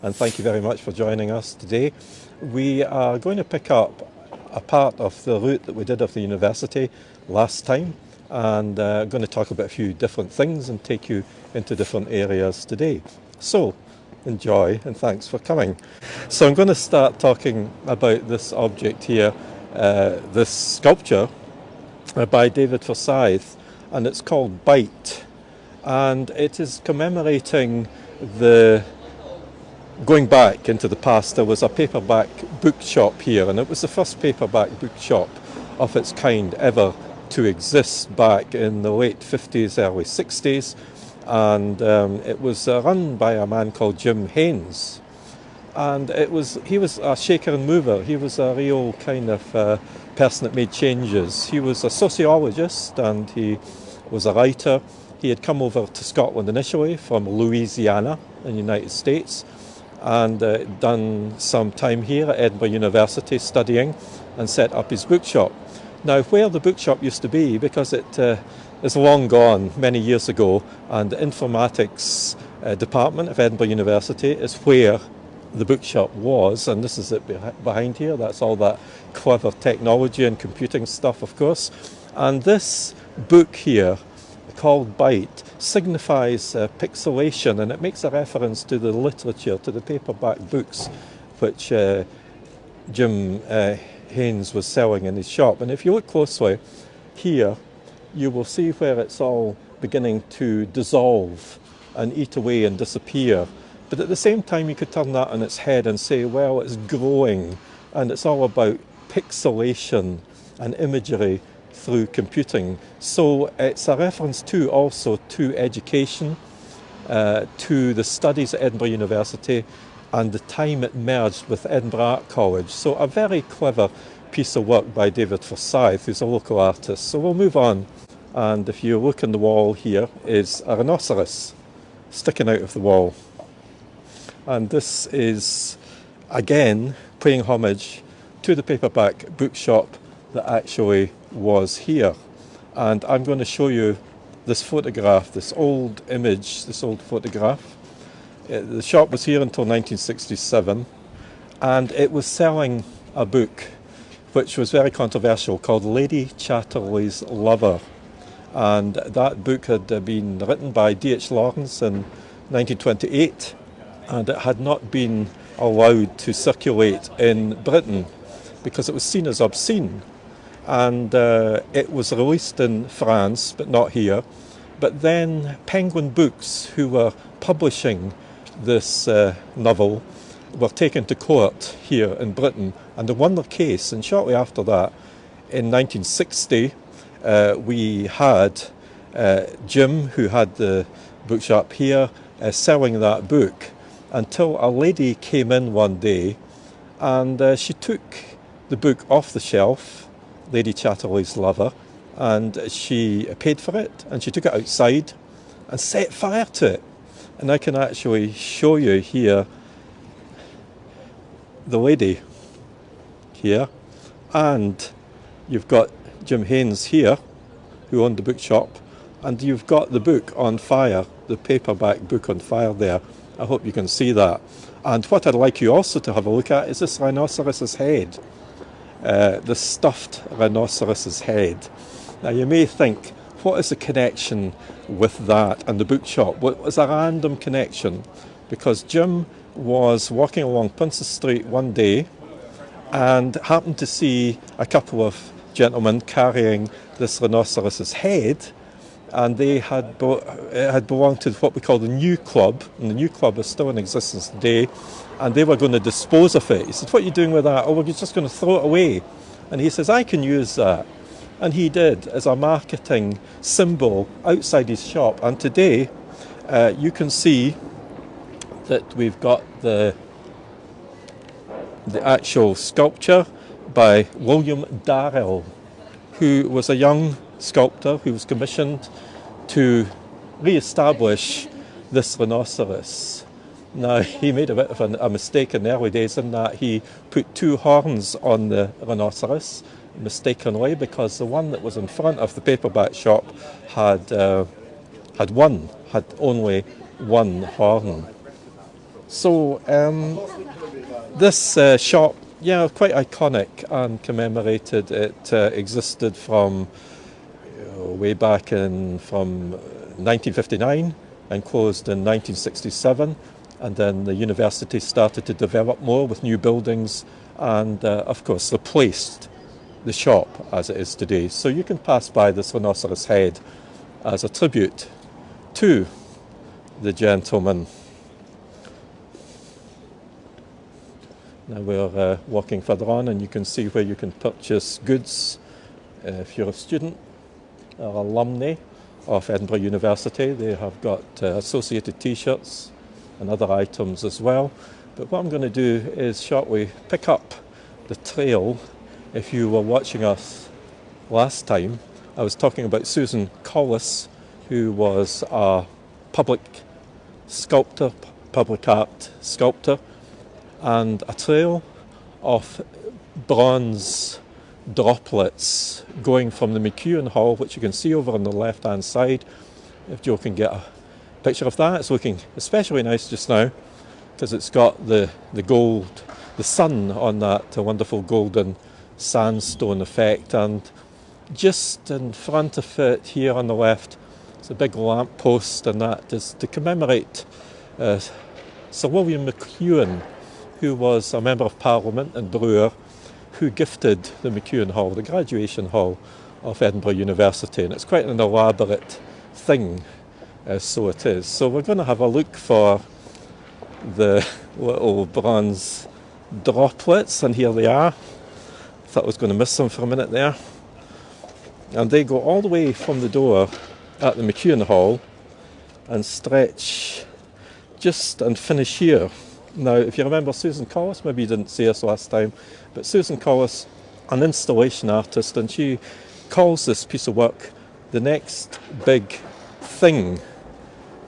And thank you very much for joining us today. We are going to pick up a part of the route that we did of the university last time, and going to talk about a few different things and take you into different areas today. So enjoy and thanks for coming. So I'm going to start talking about this object here, this sculpture by David Forsyth, and it's called Bite, and it is commemorating the going back into the past. There was a paperback bookshop here, and it was the first paperback bookshop of its kind ever to exist back in the late 50s, early 60s, and it was run by a man called Jim Haynes, and he was a shaker and mover. He was a real kind of person that made changes. He was a sociologist and he was a writer. He had come over to Scotland initially from Louisiana in the United States, and done some time here at Edinburgh University studying and set up his bookshop. Now, where the bookshop used to be, because it is long gone many years ago, and the informatics department of Edinburgh University is where the bookshop was, and this is it behind here. That's all that clever technology and computing stuff, of course. And this book here, called Bite, signifies pixelation, and it makes a reference to the literature, to the paperback books which Jim Haynes was selling in his shop. And if you look closely here, you will see where it's all beginning to dissolve and eat away and disappear. But at the same time, you could turn that on its head and say, well, it's growing, and it's all about pixelation and imagery through computing. So it's a reference also to education, to the studies at Edinburgh University and the time it merged with Edinburgh Art College. So a very clever piece of work by David Forsyth, who's a local artist. So we'll move on, and if you look on the wall here is a rhinoceros sticking out of the wall. And this is again paying homage to the paperback bookshop that actually was here. And I'm going to show you this photograph, this old image, this old photograph. The shop was here until 1967, and it was selling a book which was very controversial called Lady Chatterley's Lover. And that book had been written by D.H. Lawrence in 1928, and it had not been allowed to circulate in Britain because it was seen as obscene. And it was released in France, but not here. But then Penguin Books, who were publishing this novel, were taken to court here in Britain, and they won their case. And shortly after that, in 1960, we had Jim, who had the bookshop here, selling that book, until a lady came in one day, and she took the book off the shelf, Lady Chatterley's Lover, and she paid for it, and she took it outside and set fire to it. And I can actually show you here the lady here, and you've got Jim Haynes here, who owned the bookshop, and you've got the book on fire, the paperback book on fire there. I hope you can see that. And what I'd like you also to have a look at is this rhinoceros's head. The stuffed rhinoceros's head. Now you may think, what is the connection with that and the bookshop? Well, it was a random connection, because Jim was walking along Princess Street one day and happened to see a couple of gentlemen carrying this rhinoceros's head, and they had belonged to what we call the New Club, and the New Club is still in existence today, and they were going to dispose of it. He said, what are you doing with that? Oh, we're just going to throw it away. And he says, I can use that. And he did, as a marketing symbol outside his shop. And today, you can see that we've got the actual sculpture by William Darrell, who was a young sculptor who was commissioned to re-establish this rhinoceros. Now, he made a bit of a mistake in the early days in that he put two horns on the rhinoceros, mistakenly, because the one that was in front of the paperback shop had only one horn. So this shop, yeah, quite iconic and commemorated. It existed from way back from 1959 and closed in 1967. And then the university started to develop more with new buildings and, of course, replaced the shop as it is today. So you can pass by this rhinoceros head as a tribute to the gentleman. Now we're walking further on, and you can see where you can purchase goods if you're a student or alumni of Edinburgh University. They have got associated t-shirts and other items as well. But what I'm going to do is shortly pick up the trail. If you were watching us last time, I was talking about Susan Collis, who was a public sculptor, public art sculptor, and a trail of bronze droplets going from the McEwen Hall, which you can see over on the left-hand side. If Joe can get a picture of that, it's looking especially nice just now because it's got the gold, the sun on that wonderful golden sandstone effect, and just in front of it here on the left, it's a big lamp post, and that is to commemorate Sir William McEwen, who was a Member of Parliament and brewer, who gifted the McEwen Hall, the graduation hall of Edinburgh University. And it's quite an elaborate thing, so it is. So we're going to have a look for the little bronze droplets, and here they are. I thought I was going to miss them for a minute there. And they go all the way from the door at the McEwen Hall and stretch just and finish here. Now, if you remember Susan Collis, maybe you didn't see us last time, but Susan Collis, an installation artist, and she calls this piece of work the next big thing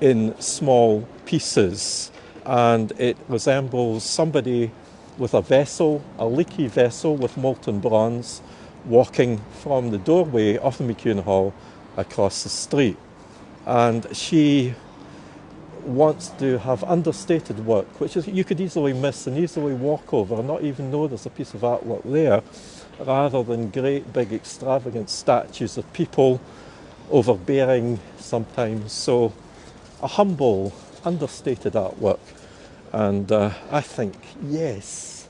in small pieces. And it resembles somebody with a vessel, a leaky vessel with molten bronze, walking from the doorway of the McEwen Hall across the street. And she wants to have understated work, which is you could easily miss and easily walk over and not even know there's a piece of artwork there, rather than great big extravagant statues of people, overbearing sometimes. So a humble, understated artwork. And I think, yes,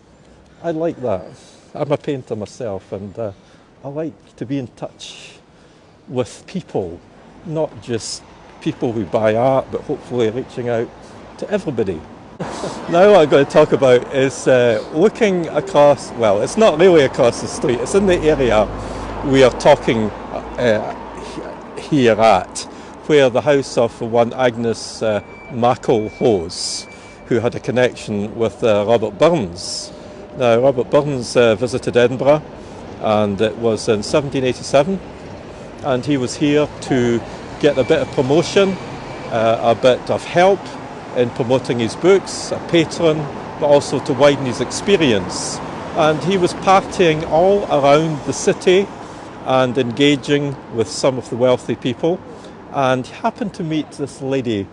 I like that. I'm a painter myself, and I like to be in touch with people, not just people who buy art, but hopefully reaching out to everybody. Now what I'm going to talk about is looking across, well, it's not really across the street, it's in the area we are talking here at, where the house of one Agnes Mackelhose, who had a connection with Robert Burns. Now, Robert Burns visited Edinburgh, and it was in 1787, and he was here to get a bit of promotion, a bit of help in promoting his books, a patron, but also to widen his experience. And he was partying all around the city and engaging with some of the wealthy people, and he happened to meet this lady,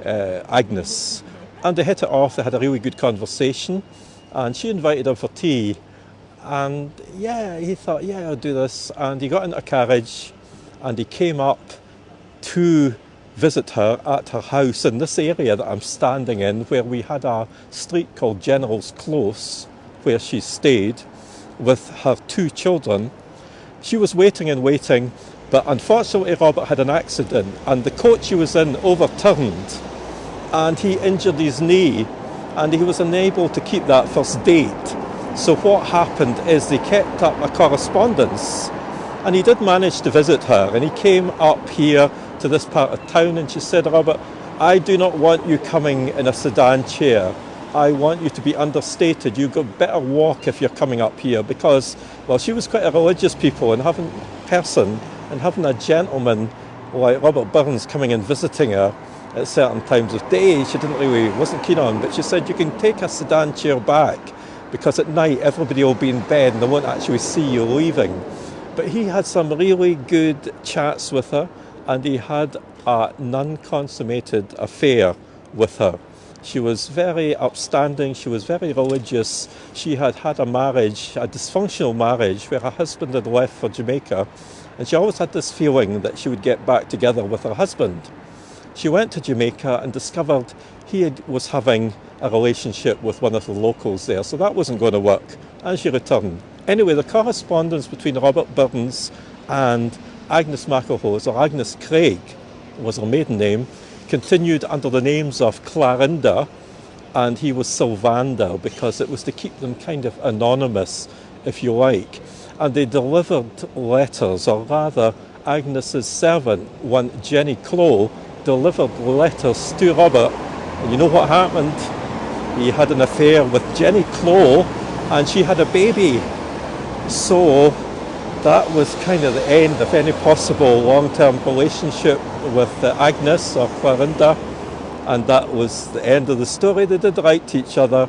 Agnes, and they hit it off. They had a really good conversation, and she invited him for tea, and yeah, he thought, yeah, I'll do this, and he got into a carriage and he came up to visit her at her house in this area that I'm standing in, where we had a street called General's Close, where she stayed with her 2 children. She was waiting and waiting, but unfortunately Robert had an accident and the coach he was in overturned, and he injured his knee, and he was unable to keep that first date. So what happened is they kept up a correspondence, and he did manage to visit her, and he came up here to this part of town, and she said, Robert, I do not want you coming in a sedan chair. I want you to be understated. You got better walk if you're coming up here, because, well, she was quite a religious person, and having a gentleman like Robert Burns coming and visiting her at certain times of day, she wasn't keen on, but she said, you can take a sedan chair back, because at night everybody will be in bed and they won't actually see you leaving. But he had some really good chats with her, and he had a non-consummated affair with her. She was very upstanding, she was very religious. She had had a marriage, a dysfunctional marriage, where her husband had left for Jamaica, and she always had this feeling that she would get back together with her husband. She went to Jamaica and discovered was having a relationship with one of the locals there, so that wasn't going to work, and she returned. Anyway, the correspondence between Robert Burns and Agnes McElhose, or Agnes Craig was her maiden name, continued under the names of Clarinda, and he was Sylvander, because it was to keep them kind of anonymous, if you like. And they delivered letters, or rather Agnes's servant, one Jenny Clow, delivered letters to Robert. And you know what happened? He had an affair with Jenny Clow, and she had a baby. So that was kind of the end of any possible long-term relationship with Agnes or Clarinda, and that was the end of the story. They did write to each other,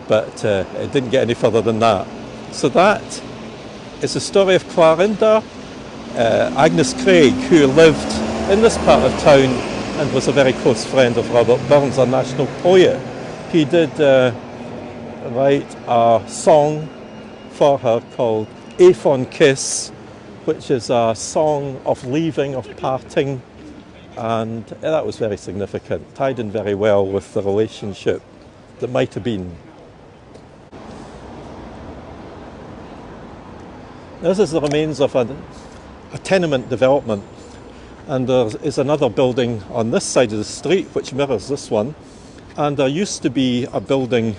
but it didn't get any further than that. So that is the story of Clarinda, Agnes Craig, who lived in this part of town and was a very close friend of Robert Burns, a national poet. He did write a song for her called A Fond Kiss, which is a song of leaving, of parting, and that was very significant, tied in very well with the relationship that might have been. This is the remains of a tenement development, and there is another building on this side of the street which mirrors this one, and there used to be a building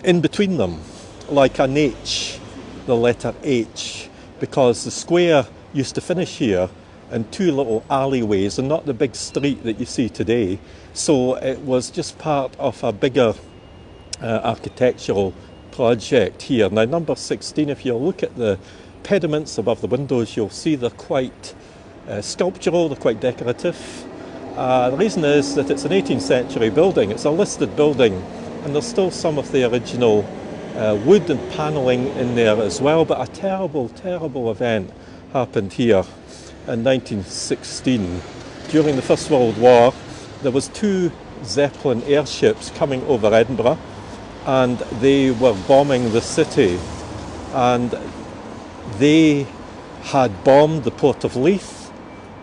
in between them, like an H, the letter H, because the square used to finish here in two little alleyways and not the big street that you see today. So it was just part of a bigger architectural project here. Now, number 16, if you look at the pediments above the windows, you'll see they're quite sculptural, they're quite decorative. The reason is that it's an 18th century building, it's a listed building, and there's still some of the original wood and panelling in there as well, but a terrible, terrible event happened here in 1916. During the First World War, there was two Zeppelin airships coming over Edinburgh, and they were bombing the city, and they had bombed the port of Leith,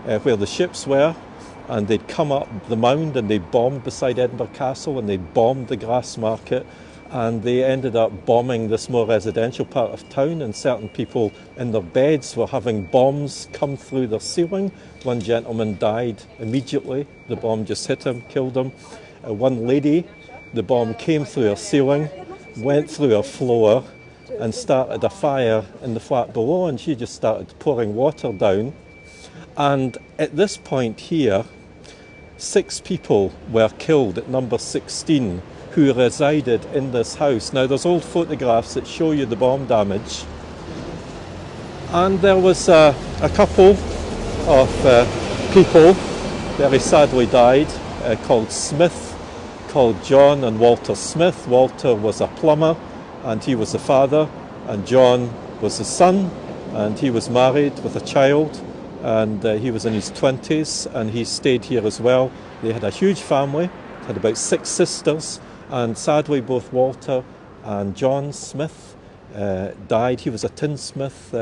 where the ships were, and they'd come up the mound and they'd bombed beside Edinburgh Castle, and they'd bombed the grass market, and they ended up bombing this more residential part of town, and certain people in their beds were having bombs come through their ceiling. One gentleman died immediately, the bomb just hit him, killed him. One lady, the bomb came through her ceiling, went through her floor, and started a fire in the flat below, and she just started pouring water down. And at this point here, 6 people were killed at number 16 who resided in this house. Now, there's old photographs that show you the bomb damage. And there was a couple of people very sadly died, called Smith, called John and Walter Smith. Walter was a plumber and he was the father, and John was the son, and he was married with a child, and he was in his 20s, and he stayed here as well. They had a huge family, had about 6 sisters, and sadly both Walter and John Smith died. He was a tinsmith,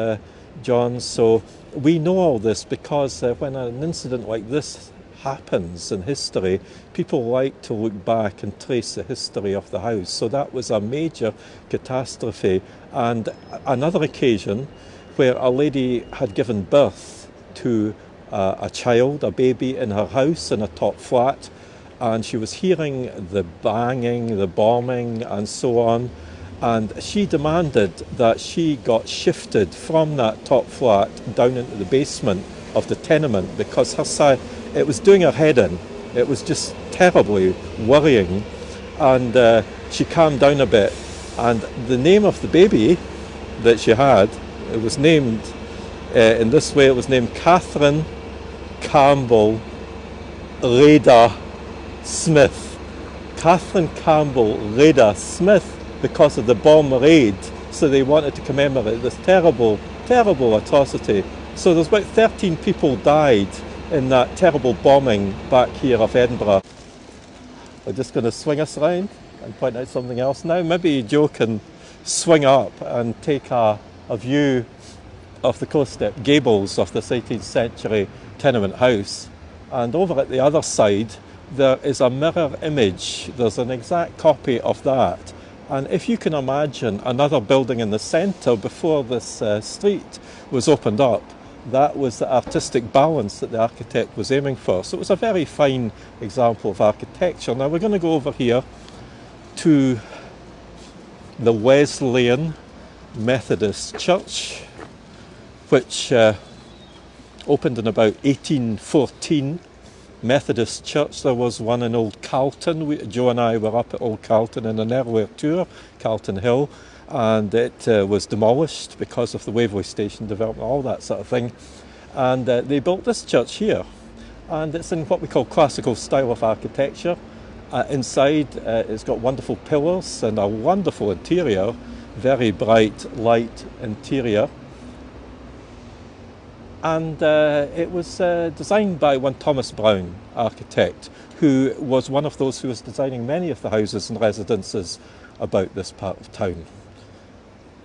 John, so we know all this because when an incident like this happens in history, people like to look back and trace the history of the house. So that was a major catastrophe. And another occasion where a lady had given birth to a child, a baby, in her house in a top flat, and she was hearing the banging, the bombing and so on, and she demanded that she got shifted from that top flat down into the basement of the tenement because her side, it was doing her head in. It was just terribly worrying, and she calmed down a bit, and the name of the baby that she had, it was named in this way. It was named Catherine Campbell Rada Smith. Catherine Campbell Rada Smith, because of the bomb raid. So they wanted to commemorate this terrible, terrible atrocity. So there's about 13 people died in that terrible bombing back here of Edinburgh. we're just going to swing us around and point out something else now. Maybe Joe can swing up and take a view of the close step gables of this 18th century tenement house. And over at the other side, there is a mirror image. There's an exact copy of that. And if you can imagine another building in the centre before this street was opened up, that was the artistic balance that the architect was aiming for. So it was a very fine example of architecture. Now we're going to go over here to the Wesleyan Methodist Church, which opened in about 1814. Methodist Church. There was one in Old Carlton. Joe and I were up at Old Carlton in an earlier tour, Carlton Hill, and it was demolished because of the Waverley Station development, all that sort of thing. And they built this church here, and it's in what we call classical style of architecture. Inside it's got wonderful pillars and a wonderful interior, very bright light interior. And it was designed by one Thomas Brown, architect, who was one of those who was designing many of the houses and residences about this part of town.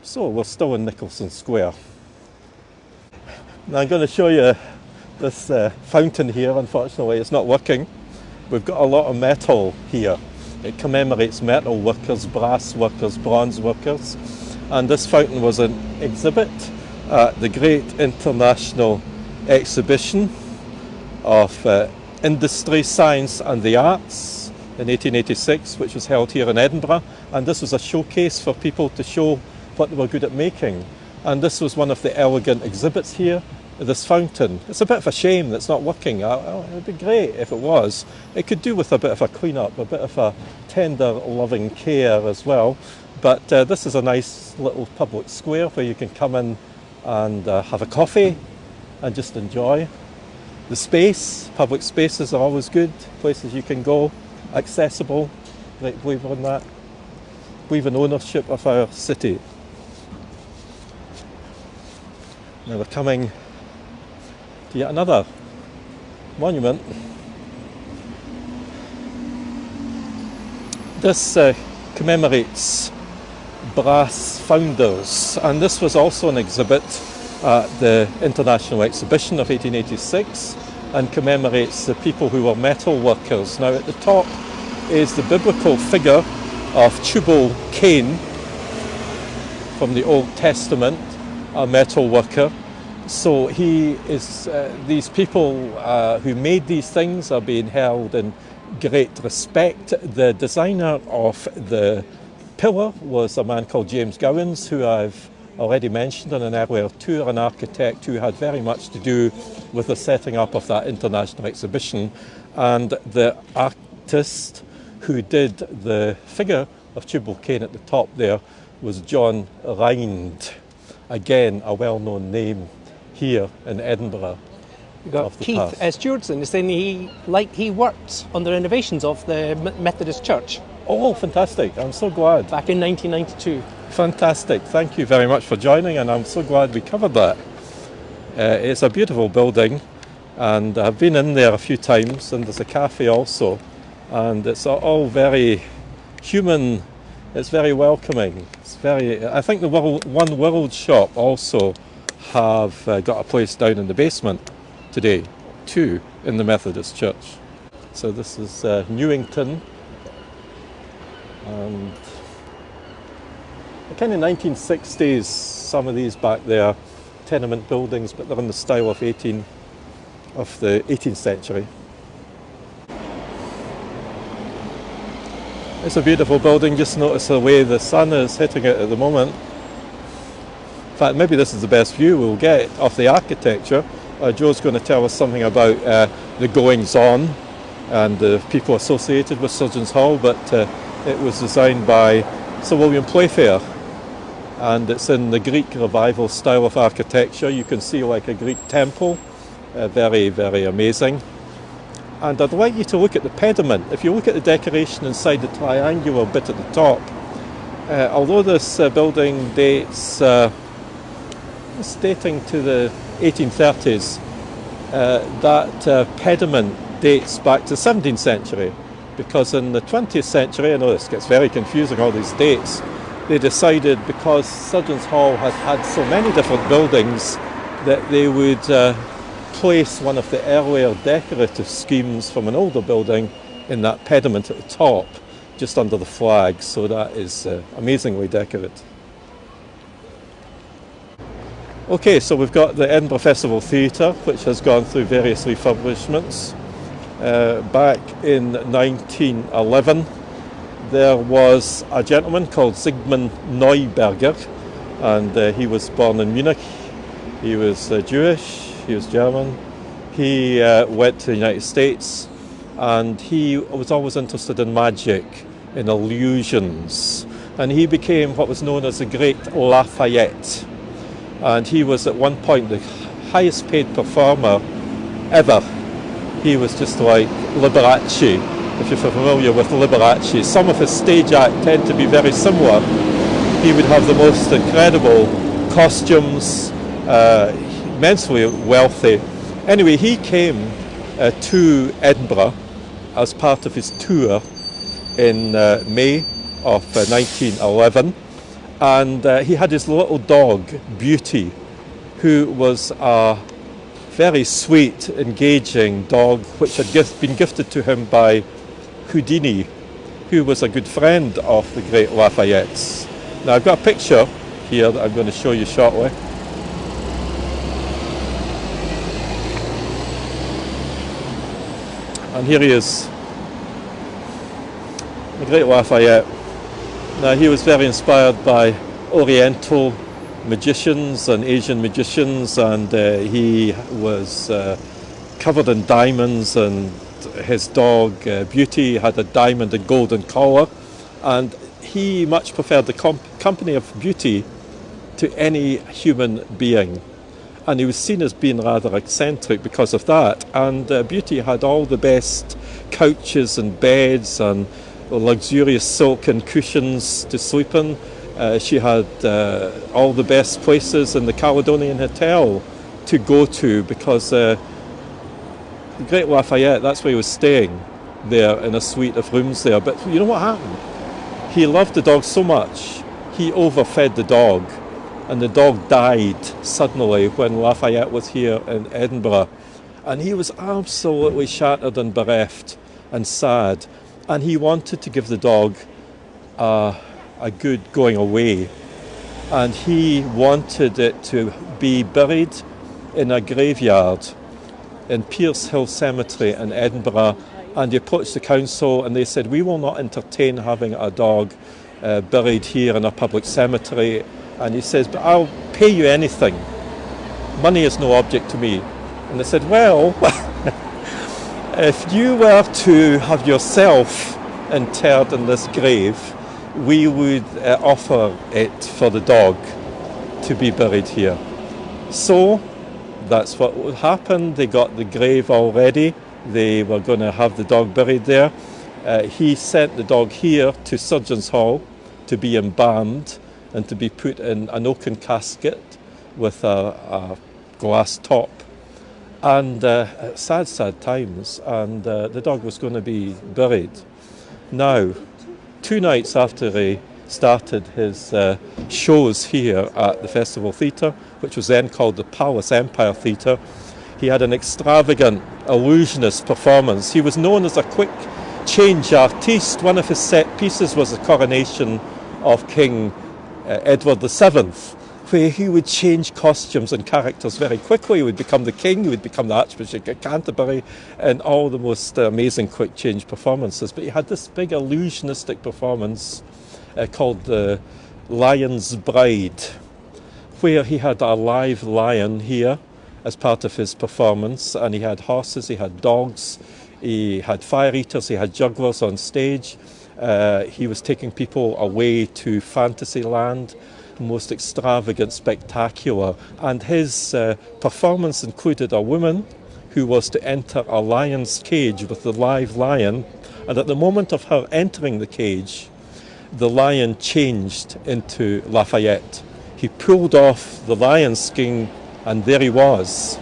So we're still in Nicolson Square. Now I'm going to show you this fountain here. Unfortunately it's not working. We've got a lot of metal here. It commemorates metal workers, brass workers, bronze workers. And this fountain was an exhibit at the Great International Exhibition of Industry, Science and the Arts in 1886, which was held here in Edinburgh. And this was a showcase for people to show what they were good at making. And this was one of the elegant exhibits here, this fountain. It's a bit of a shame that it's not working. It would be great if it was. It could do with a bit of a clean-up, a bit of a tender, loving care as well. But this is a nice little public square where you can come in and have a coffee and just enjoy the space. Public spaces are always good, places you can go, accessible. Great believer in that. Believe in ownership of our city. Now we're coming to yet another monument. This commemorates brass founders, and this was also an exhibit at the International Exhibition of 1886 and commemorates the people who were metal workers. Now at the top is the biblical figure of Tubal Cain from the Old Testament, a metal worker. So he is, these people who made these things are being held in great respect. The designer of the pillar was a man called James Gowans, who I've already mentioned in an earlier tour, an architect who had very much to do with the setting up of that international exhibition. And the artist who did the figure of Tubal Cain at the top there was John Rind, again a well-known name here in Edinburgh. We've got Keith Stewardson is saying he worked on the renovations of the Methodist Church. Oh, fantastic. I'm so glad. Back in 1992. Fantastic. Thank you very much for joining, and I'm so glad we covered that. It's a beautiful building, and I've been in there a few times, and there's a cafe also, and it's all very human. It's very welcoming. It's very. I think the One World shop also have got a place down in the basement today, too, in the Methodist Church. So this is Newington. And the kind of 1960s, some of these back there, tenement buildings, but they're in the style of the 18th century. It's a beautiful building. Just notice the way the sun is hitting it at the moment. In fact, maybe this is the best view we'll get of the architecture. Joe's going to tell us something about the goings-on and the people associated with Surgeons Hall, but it was designed by Sir William Playfair, and it's in the Greek revival style of architecture. You can see like a Greek temple, very, very amazing. And I'd like you to look at the pediment. If you look at the decoration inside the triangular bit at the top, although this building dates, it's dating to the 1830s, that pediment dates back to the 17th century. because in the 20th century, I know this gets very confusing, all these dates, they decided because Surgeons Hall had had so many different buildings that they would place one of the earlier decorative schemes from an older building in that pediment at the top, just under the flag, so that is amazingly decorated. Okay, so we've got the Edinburgh Festival Theatre, which has gone through various refurbishments. Back in 1911, there was a gentleman called Zygmunt Neuberger, and he was born in Munich. He was Jewish, he was German. He went to the United States, and he was always interested in magic, in illusions, and he became what was known as the Great Lafayette. And he was at one point the highest paid performer ever. He was just like Liberace, if you're familiar with Liberace. Some of his stage act tend to be very similar. He would have the most incredible costumes, immensely wealthy. Anyway, he came to Edinburgh as part of his tour in May of 1911. And he had his little dog, Beauty, who was a very sweet, engaging dog, which had been gifted to him by Houdini, who was a good friend of the Great Lafayette's. Now I've got a picture here that I'm going to show you shortly. And here he is, the Great Lafayette. Now he was very inspired by Oriental magicians and Asian magicians, and he was covered in diamonds, and his dog Beauty had a diamond and golden collar, and he much preferred the company of Beauty to any human being, and he was seen as being rather eccentric because of that. And Beauty had all the best couches and beds and luxurious silken cushions to sleep in. She had all the best places in the Caledonian Hotel to go to, because the Great Lafayette, that's where he was staying, there in a suite of rooms there. But you know what happened? He loved the dog so much, he overfed the dog, and the dog died suddenly when Lafayette was here in Edinburgh. And he was absolutely shattered and bereft and sad. And he wanted to give the dog a good going away. And he wanted it to be buried in a graveyard in Pierce Hill Cemetery in Edinburgh. And he approached the council and they said, we will not entertain having a dog buried here in a public cemetery. And he says, but I'll pay you anything. Money is no object to me. And they said, well, if you were to have yourself interred in this grave, we would offer it for the dog to be buried here. So that's what would happen. They got the grave all ready. They were going to have the dog buried there. He sent the dog here to Surgeons Hall to be embalmed and to be put in an oaken casket with a glass top. And sad times, and the dog was going to be buried. Now, 2 nights after he started his shows here at the Festival Theatre, which was then called the Palace Empire Theatre, he had an extravagant illusionist performance. He was known as a quick change artiste. One of his set pieces was the coronation of King Edward VII, where he would change costumes and characters very quickly. He would become the king, he would become the Archbishop of Canterbury, and all the most amazing quick change performances. But he had this big illusionistic performance called the Lion's Bride, where he had a live lion here as part of his performance, and he had horses, he had dogs, he had fire eaters, he had jugglers on stage. He was taking people away to Fantasyland, most extravagant, spectacular, and his performance included a woman who was to enter a lion's cage with the live lion, and at the moment of her entering the cage, the lion changed into Lafayette. He pulled off the lion's skin and there he was.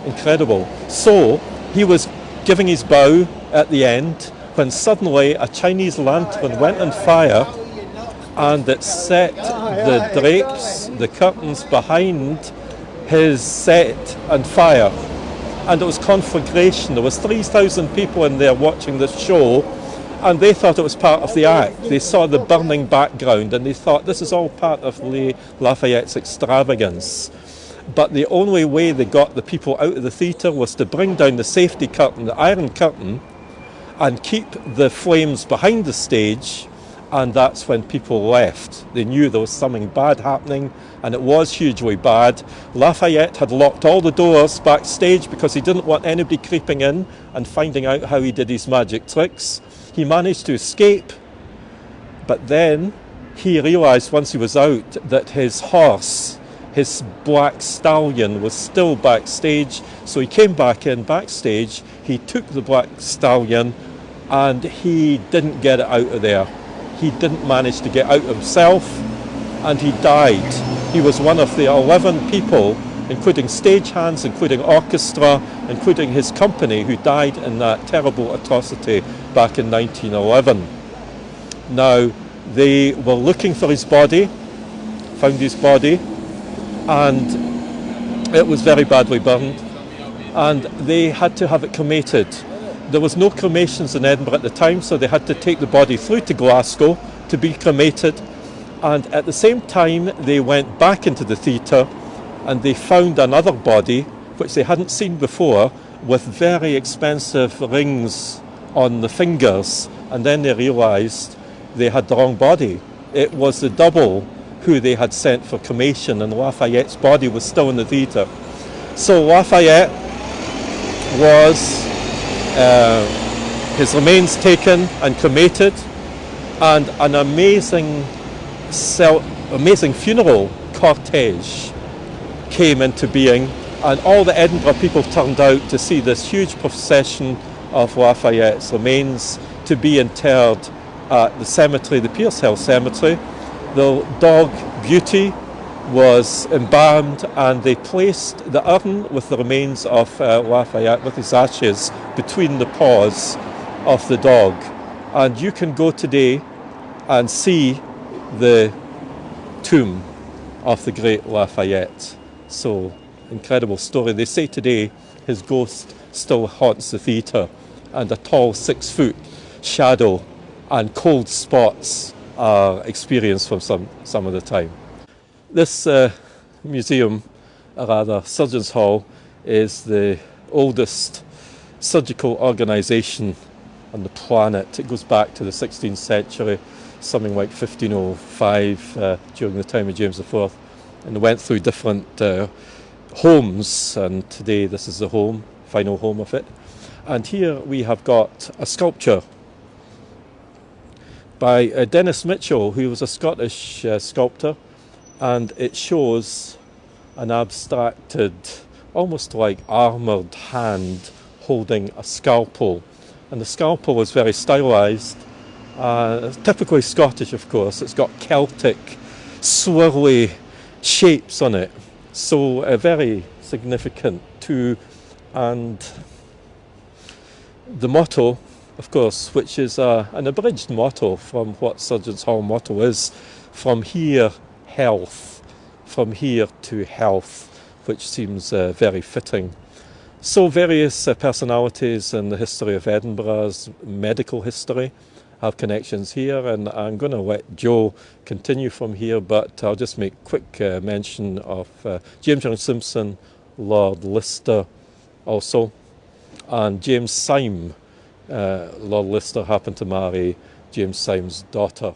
Incredible. So he was giving his bow at the end, when suddenly a Chinese lantern went on fire and it set the drapes, the curtains behind his set on fire. And it was conflagration. There was 3,000 people in there watching this show, and they thought it was part of the act. They saw the burning background and they thought this is all part of Lafayette's extravagance. But the only way they got the people out of the theatre was to bring down the safety curtain, the iron curtain, and keep the flames behind the stage, and that's when people left. They knew there was something bad happening, and it was hugely bad. Lafayette had locked all the doors backstage because he didn't want anybody creeping in and finding out how he did his magic tricks. He managed to escape, but then he realised once he was out that his horse, his black stallion, was still backstage. So he came back in backstage, he took the black stallion, and he didn't get it out of there. He didn't manage to get out himself, and he died. He was one of the 11 people, including stagehands, including orchestra, including his company, who died in that terrible atrocity back in 1911. Now, they were looking for his body, found his body, and it was very badly burned, and they had to have it cremated. There was no cremations in Edinburgh at the time, so they had to take the body through to Glasgow to be cremated, and at the same time they went back into the theatre and they found another body which they hadn't seen before, with very expensive rings on the fingers, and then they realised they had the wrong body. It was the double who they had sent for cremation, and Lafayette's body was still in the theatre. So Lafayette was his remains taken and cremated, and an amazing funeral cortege came into being, and all the Edinburgh people turned out to see this huge procession of Lafayette's remains to be interred at the cemetery, the Pierce Hill Cemetery. The dog Beauty was embalmed, and they placed the urn with the remains of Lafayette, with his ashes, between the paws of the dog. And you can go today and see the tomb of the great Lafayette. So, incredible story. They say today his ghost still haunts the theatre, and a tall 6-foot shadow and cold spots are experienced from some of the time. This museum, or rather Surgeons' Hall, is the oldest surgical organisation on the planet. It goes back to the 16th century, something like 1505, during the time of James IV, and went through different homes, and today this is the home, final home of it. And here we have got a sculpture by Dennis Mitchell, who was a Scottish sculptor, and it shows an abstracted, almost like armoured hand holding a scalpel. And the scalpel is very stylised, typically Scottish of course. It's got Celtic swirly shapes on it, so very significant too. And the motto, of course, which is an abridged motto from what Surgeons' Hall motto is, from here health, from here to health, which seems very fitting. So various personalities in the history of Edinburgh's medical history have connections here, and I'm going to let Joe continue from here, but I'll just make quick mention of James Young Simpson, Lord Lister also, and James Syme. Lord Lister happened to marry James Syme's daughter.